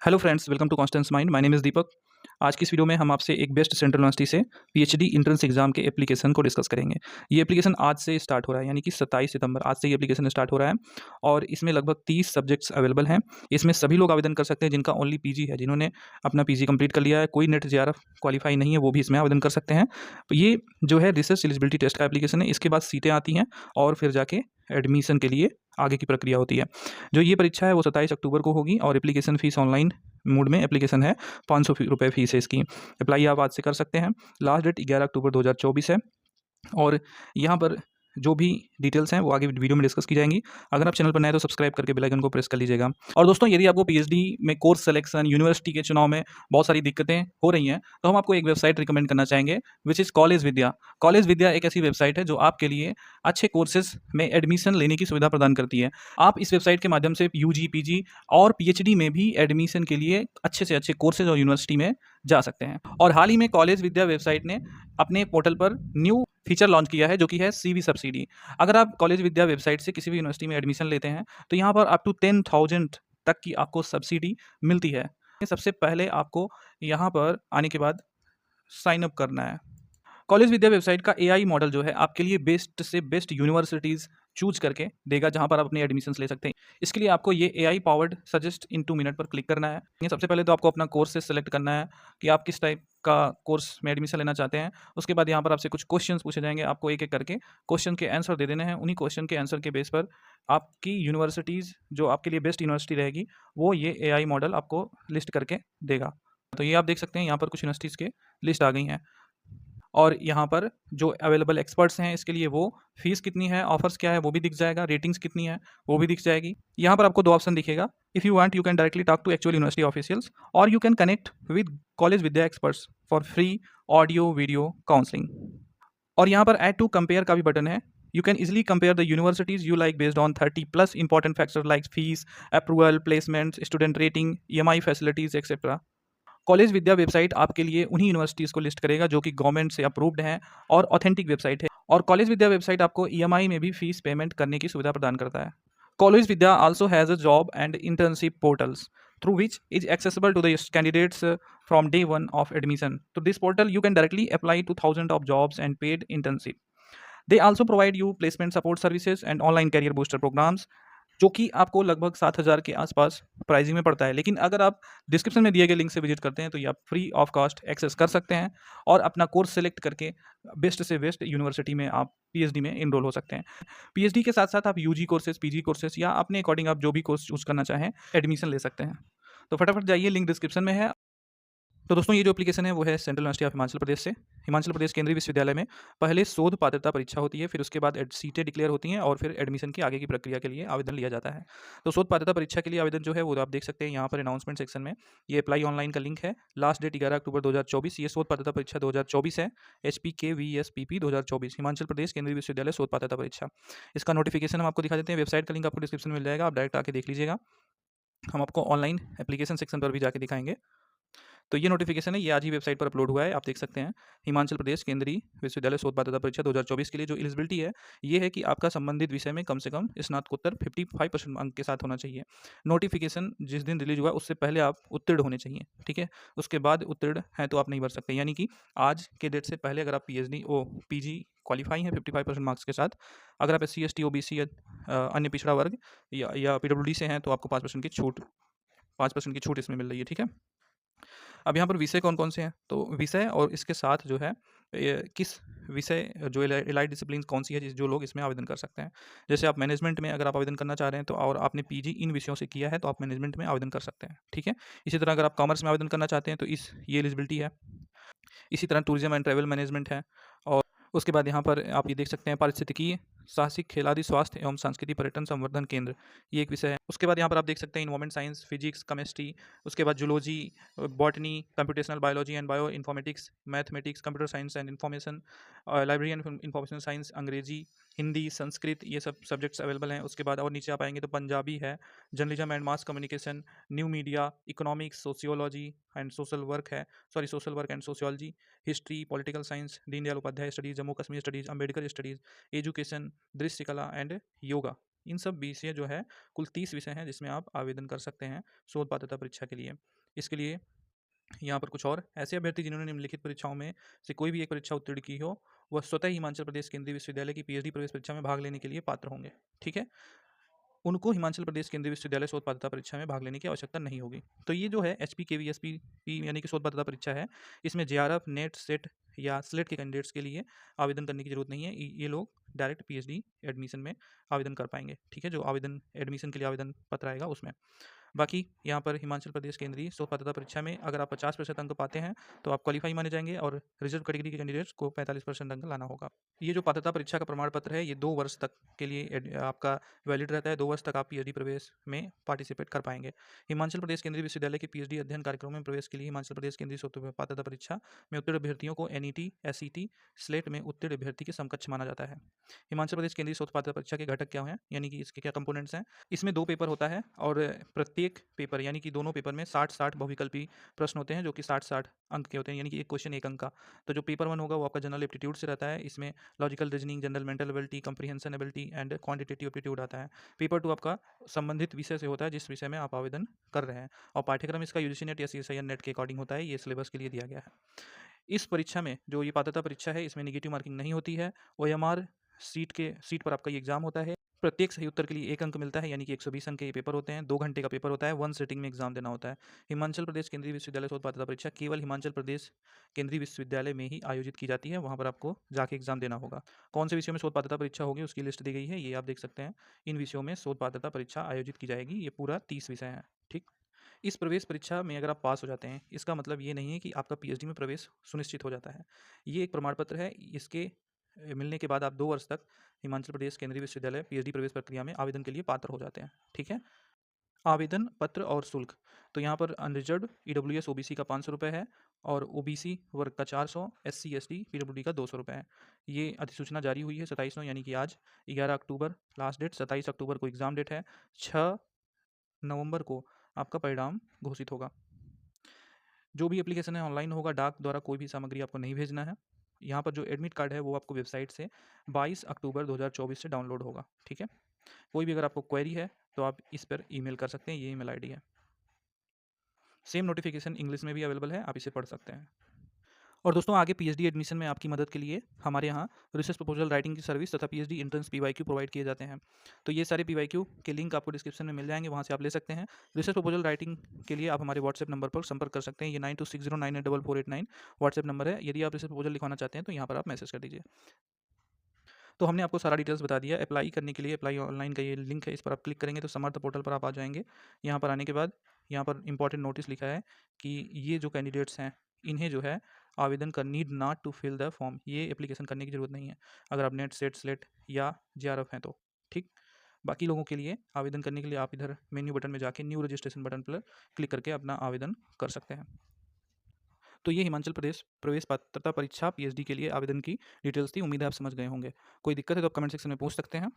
Hello friends, welcome to constant mind. My name is Deepak. आज की इस वीडियो में हम आपसे एक बेस्ट सेंट्रल यूनिवर्सिटी से पीएचडी एंट्रेंस एग्जाम के एप्लीकेशन को डिस्कस करेंगे। ये एप्लीकेशन आज से स्टार्ट हो रहा है, यानी कि 27 सितंबर आज से ये एप्लीकेशन स्टार्ट हो रहा है और इसमें लगभग 30 सब्जेक्ट्स अवेलेबल हैं। इसमें सभी लोग आवेदन कर सकते हैं जिनका ओनली पीजी है, जिन्होंने अपना पीजी कंप्लीट कर लिया है, कोई नेट जेआरएफ क्वालीफाई नहीं है, वो भी इसमें आवेदन कर सकते हैं। तो ये जो है रिसर्च एलिजिबिलिटी टेस्ट का एप्लीकेशन है। इसके बाद सीटें आती हैं और फिर जाके एडमिशन के लिए आगे की प्रक्रिया होती है। जो ये परीक्षा है वो 27 अक्टूबर को होगी और एप्लीकेशन फ़ीस ऑनलाइन मोड में एप्लीकेशन है, ₹500 फ़ीस है इसकी। अप्लाई आप आज से कर सकते हैं। लास्ट डेट 11 अक्टूबर 2024 है और यहाँ पर जो भी डिटेल्स हैं वो आगे वीडियो में डिस्कस की जाएंगी। अगर आप चैनल पर नए तो सब्सक्राइब करके बेल आइकन को प्रेस कर लीजिएगा। और दोस्तों, यदि आपको पीएचडी में कोर्स सिलेक्शन, यूनिवर्सिटी के चुनाव में बहुत सारी दिक्कतें हो रही हैं, तो हम आपको एक वेबसाइट रिकमेंड करना चाहेंगे, which is college Vidya. College Vidya एक ऐसी वेबसाइट है जो आपके लिए अच्छे कोर्सेज में एडमिशन लेने की सुविधा प्रदान करती है। आप इस वेबसाइट के माध्यम से यूजी, पीजी और पीएचडी में भी एडमिशन के लिए अच्छे से अच्छे कोर्सेज और यूनिवर्सिटी में जा सकते हैं। और हाल ही में कॉलेज विद्या वेबसाइट ने अपने पोर्टल पर न्यू फीचर लॉन्च किया है, जो कि है सीवी सब्सिडी। अगर आप कॉलेज विद्या वेबसाइट से किसी भी यूनिवर्सिटी में एडमिशन लेते हैं तो यहाँ पर अप टू 10,000 तक की आपको सब्सिडी मिलती है। सबसे पहले आपको यहाँ पर आने के बाद साइन अप करना है। कॉलेज विद्या वेबसाइट का एआई मॉडल जो है आपके लिए बेस्ट से बेस्ट यूनिवर्सिटीज़ चूज करके देगा, जहां पर आप अपने एडमिशन्स ले सकते हैं। इसके लिए आपको ये एआई पावर्ड सजेस्ट इन 2 मिनट पर क्लिक करना है। ये सबसे पहले तो आपको अपना कोर्स से सेलेक्ट करना है कि आप किस टाइप का कोर्स में एडमिशन लेना चाहते हैं। उसके बाद यहाँ पर आपसे कुछ क्वेश्चंस पूछे जाएंगे, आपको एक एक करके क्वेश्चन के आंसर दे देने हैं। उन्हीं क्वेश्चन के आंसर के बेस पर आपकी यूनिवर्सिटीज़ जो आपके लिए बेस्ट यूनिवर्सिटी रहेगी वो ये एआई मॉडल आपको लिस्ट करके देगा। तो ये आप देख सकते हैं, यहाँ पर कुछ यूनिवर्सिटीज़ के लिस्ट आ गई हैं और यहाँ पर जो अवेलेबल एक्सपर्ट्स हैं इसके लिए वो फीस कितनी है, ऑफर्स क्या है वो भी दिख जाएगा, रेटिंग्स कितनी है वो भी दिख जाएगी। यहाँ पर आपको 2 ऑप्शन दिखेगा। If you want you can directly talk to actual university officials और you can connect with college Vidya experts for free audio video counselling. और यहाँ पर ऐड टू कंपेयर का भी बटन है। You can easily compare the universities you like based on 30+ important factor like fees, approval, placement, student rating, EMI facilities etcetera. College Vidya website आपके लिए उन्हीं universities को लिस्ट करेगा जो कि गवर्नमेंट से अप्रूव्ड हैं और ऑथेंटिक वेबसाइट है। और कॉलेज विद्या वेबसाइट आपको ईएमआई में भी फीस पेमेंट करने की सुविधा प्रदान करता है। College Vidya also has a job and internship portals through which is accessible to the candidates from day one of admission. To this portal, you can directly apply to thousands of jobs and paid internship. They also provide you placement support services and online career booster programs, जो कि आपको लगभग 7,000 के आसपास pricing में पड़ता है। लेकिन अगर आप डिस्क्रिप्शन में दिए गए लिंक से विजिट करते हैं तो ये आप फ्री ऑफ कॉस्ट एक्सेस कर सकते हैं और अपना कोर्स सेलेक्ट करके बेस्ट से बेस्ट यूनिवर्सिटी में आप पीएचडी में इनरोल हो सकते हैं। पीएचडी के साथ साथ आप यूजी कोर्सेज, पीजी कोर्सेज या अपने अकॉर्डिंग आप जो भी कोर्स चूज करना चाहें एडमिशन ले सकते हैं। तो फटाफट जाइए, लिंक डिस्क्रिप्शन में है। तो दोस्तों, ये जो एप्लीकेशन है वो है central university of Himachal Pradesh से। हिमाचल प्रदेश केंद्रीय विश्वविद्यालय में पहले शोध पात्रता परीक्षा होती है, फिर उसके बाद सीटें डिक्लेयर होती हैं और फिर एडमिशन की आगे की प्रक्रिया के लिए आवेदन लिया जाता है। तो शोध पात्रता परीक्षा के लिए आवेदन जो है वो आप देख सकते हैं यहाँ पर अनाउंसमेंट सेक्शन में। ये अप्लाई ऑनलाइन का लिंक है। लास्ट डेट 11 अक्टूबर 2024। ये शोध पात्रता परीक्षा 2024 है। HPKVSPP 2024 हिमाचल प्रदेश केंद्रीय विश्वविद्यालय शोध पात्रता परीक्षा। इसका नोटिफिकेशन हम आपको दिखा देते हैं। वेबसाइट का लिंक आपको डिस्क्रिप्शन में मिल जाएगा, आप डायरेक्ट आके देख लीजिएगा। हम आपको ऑनलाइन एप्लीकेशन सेक्शन पर भी जाके दिखाएंगे। तो ये नोटिफिकेशन है, ये आज ही वेबसाइट पर अपलोड हुआ है, आप देख सकते हैं। हिमाचल प्रदेश केंद्रीय विश्वविद्यालय शोध पात्रता परीक्षा 2024 के लिए जो एलिजिबिलिटी है ये है कि आपका संबंधित विषय में कम से कम स्नातकोत्तर 55% अंक के साथ होना चाहिए। नोटिफिकेशन जिस दिन रिलीज हुआ उससे पहले आप उत्तीर्ण होने चाहिए, ठीक है। उसके बाद उत्तीर्ण हैं तो आप नहीं भर सकते, यानी कि आज के डेट से पहले अगर आप पीजी क्वालिफाई हैं 55% मार्क्स के साथ, अगर आप SC ST OBC या अन्य पिछड़ा वर्ग या PWD से हैं तो आपको 5% की छूट इसमें मिल रही है, ठीक है। अब यहाँ पर विषय कौन कौन से हैं, तो विषय और इसके साथ जो है किस विषय जो एलाइड डिसिप्लिन कौन सी है जो लोग इसमें आवेदन कर सकते हैं। जैसे आप मैनेजमेंट में अगर आप आवेदन करना चाह रहे हैं तो और आपने पीजी इन विषयों से किया है तो आप मैनेजमेंट में आवेदन कर सकते हैं, ठीक है। इसी तरह अगर आप कॉमर्स में आवेदन करना चाहते हैं तो ये एलिजिबिलिटी है। इसी तरह टूरिज्म एंड ट्रैवल मैनेजमेंट है। और उसके बाद यहाँ पर आप ये देख सकते हैं पारिस्थितिकी, साहसिक, खेलादी, स्वास्थ्य एवं सांस्कृतिक पर्यटन संवर्धन केंद्र, ये एक विषय है। उसके बाद यहाँ पर आप देख सकते हैं इन्वायरमेंट साइंस, फिजिक्स, केमिस्ट्री, उसके बाद zoology, botany, computational biology and bio informatics, mathematics, computer science and information, library and information science, अंग्रेजी, हिंदी, संस्कृत, ये सब सब्जेक्ट्स अवेलेबल हैं। उसके बाद और नीचे आप आएंगे तो पंजाबी है, journalism and mass communication, new media, economics, sociology and social work and sociology, history, political science, Deendayal Upadhyay studies, Jammu Kashmir studies, Ambedkar studies, education, दृश्य कला एंड योगा, इन सब विषय जो है कुल 30 विषय हैं जिसमें आप आवेदन कर सकते हैं शोध पात्रता परीक्षा के लिए। इसके लिए यहाँ पर कुछ और ऐसे अभ्यर्थी जिन्होंने निम्नलिखित परीक्षाओं में से कोई भी एक परीक्षा उत्तीर्ण की हो, वह स्वतः ही हिमाचल प्रदेश केंद्रीय विश्वविद्यालय की पीएचडी प्रवेश परीक्षा में भाग लेने के लिए पात्र होंगे। ठीक है, उनको हिमाचल प्रदेश केंद्रीय विश्वविद्यालय शोध पात्रता परीक्षा में भाग लेने की आवश्यकता नहीं होगी। तो ये जो है HPKVSPP यानी कि शोध पात्रता परीक्षा है, इसमें JRF, नेट, सेट या स्लेट के कैंडिडेट्स के लिए आवेदन करने की जरूरत नहीं है। ये लोग डायरेक्ट पीएचडी एडमिशन में आवेदन कर पाएंगे। ठीक है, जो आवेदन एडमिशन के लिए आवेदन पत्र आएगा उसमें। बाकी यहाँ पर हिमाचल प्रदेश केंद्रीय शोध पात्रता परीक्षा में अगर आप 50% अंक पाते हैं तो आप क्वालिफाई माने जाएंगे और रिजर्व कैटेगरी के कैंडिडेट्स को 45% अंक लाना होगा। ये जो पात्रता परीक्षा का प्रमाण पत्र है ये 2 वर्ष तक के लिए आपका वैलिड रहता है। 2 वर्ष तक आप पीएचडी प्रवेश में पार्टिसिपेट कर पाएंगे। हिमाचल प्रदेश केंद्रीय विश्वविद्यालय के पीएचडी अध्ययन कार्यक्रम में प्रवेश के लिए हिमाचल प्रदेश केंद्रीय शोध पात्रता परीक्षा में उत्तीर्ण अभ्यर्थियों को NET, SET, स्लेट में उत्तीर्ण अभ्यर्थी के समकक्ष माना जाता है। हिमाचल प्रदेश केंद्रीय शोध पात्रता परीक्षा के घटक क्या हैं, यानी कि इसके क्या कंपोनेंट्स हैं। इसमें 2 पेपर होता है और प्रत्येक पेपर यानी कि दोनों पेपर में 60-60 बहुविकल्पी प्रश्न होते हैं जो कि 60-60 अंक के होते हैं, यानी कि एक क्वेश्चन 1 अंक का। तो जो पेपर 1 होगा वो आपका जनरल एप्टीट्यूड से रहता है। इसमें logical reasoning, general mental ability, comprehension ability and quantitative aptitude आता है। पेपर 2 आपका संबंधित विषय से होता है जिस विषय में आप आवेदन कर रहे हैं, और पाठ्यक्रम इसका यूजीसी नेट या CSIR नेट के अकॉर्डिंग होता है। ये सिलेबस के लिए दिया गया है। इस परीक्षा में जो ये पात्रता परीक्षा है इसमें नेगेटिव मार्किंग नहीं होती है। OMR सीट पर आपका ये एग्जाम होता है। प्रत्येक सही उत्तर के लिए 1 अंक मिलता है, यानी कि 120 अंक के ये पेपर होते हैं। 2 घंटे का पेपर होता है। 1 सिटिंग में एग्जाम देना होता है। हिमाचल प्रदेश केंद्रीय विश्वविद्यालय शोध पात्रता परीक्षा केवल हिमाचल प्रदेश केंद्रीय विश्वविद्यालय में ही आयोजित की जाती है। वहाँ पर आपको जाके एग्जाम देना होगा। कौन से विषयों में शोध पात्रता परीक्षा होगी उसकी लिस्ट दी गई है, ये आप देख सकते हैं। इन विषयों में शोध पात्रता परीक्षा आयोजित की जाएगी। ये पूरा 30 विषय हैं। ठीक, इस प्रवेश परीक्षा में अगर आप पास हो जाते हैं इसका मतलब ये नहीं है कि आपका पीएचडी में प्रवेश सुनिश्चित हो जाता है। ये एक प्रमाण पत्र है। इसके मिलने के बाद आप 2 वर्ष तक हिमाचल प्रदेश केंद्रीय विश्वविद्यालय पीएचडी प्रवेश प्रक्रिया में आवेदन के लिए पात्र हो जाते हैं। ठीक है, आवेदन पत्र और शुल्क। तो यहाँ पर अनरिजर्व EWS OBC का 500 रुपये है और OBC वर्ग का 400, SC ST PWD का 200 रुपये है। ये अधिसूचना जारी हुई है 27 यानी कि आज 11 अक्टूबर लास्ट डेट, 27 अक्टूबर को एग्ज़ाम डेट है, 6 नवंबर को आपका परिणाम घोषित होगा। जो भी एप्लीकेशन है ऑनलाइन होगा, डाक द्वारा कोई भी सामग्री आपको नहीं भेजना है। यहाँ पर जो एडमिट कार्ड है वो आपको वेबसाइट से 22 अक्टूबर 2024 से डाउनलोड होगा। ठीक है, कोई भी अगर आपको क्वेरी है तो आप इस पर ईमेल कर सकते हैं। ये ईमेल आईडी है। सेम नोटिफिकेशन इंग्लिश में भी अवेलेबल है, आप इसे पढ़ सकते हैं। और दोस्तों आगे पीएचडी एडमिशन में आपकी मदद के लिए हमारे यहाँ रिसर्च प्रपोजल राइटिंग की सर्विस तथा पीएचडी एंट्रेंस PYQ प्रोवाइड किए जाते हैं। तो ये सारे PYQ के लिंक आपको डिस्क्रिप्शन में मिल जाएंगे, वहाँ से आप ले सकते हैं। रिसर्च प्रपोजल राइटिंग के लिए आप हमारे व्हाट्सएप नंबर पर संपर्क कर सकते हैं। ये 9260984489 व्हाट्सएप नंबर है। यदि आप रिसर्च प्रपोजल लिखवाना चाहते हैं तो यहाँ पर आप मैसेज कर दीजिए। तो हमने आपको सारा डिटेल्स बता दिया। अप्लाई करने के लिए अप्लाई ऑनलाइन का ये लिंक है, इस पर आप क्लिक करेंगे तो समर्थ पोर्टल पर आप आ जाएंगे। यहाँ पर आने के बाद यहाँ पर इंपॉर्टेंट नोटिस लिखा है कि ये जो कैंडिडेट्स हैं इन्हें जो है आवेदन का need not to fill the form, ये एप्लीकेशन करने की ज़रूरत नहीं है अगर आप नेट, सेट, स्लेट या JRF हैं तो। ठीक, बाकी लोगों के लिए आवेदन करने के लिए आप इधर मेन्यू बटन में जाके न्यू रजिस्ट्रेशन बटन पर क्लिक करके अपना आवेदन कर सकते हैं। तो ये हिमाचल प्रदेश प्रवेश पात्रता परीक्षा PhD के लिए आवेदन की डिटेल्स थी। उम्मीद है आप समझ गए होंगे। कोई दिक्कत है तो आप कमेंट सेक्शन में पूछ सकते हैं।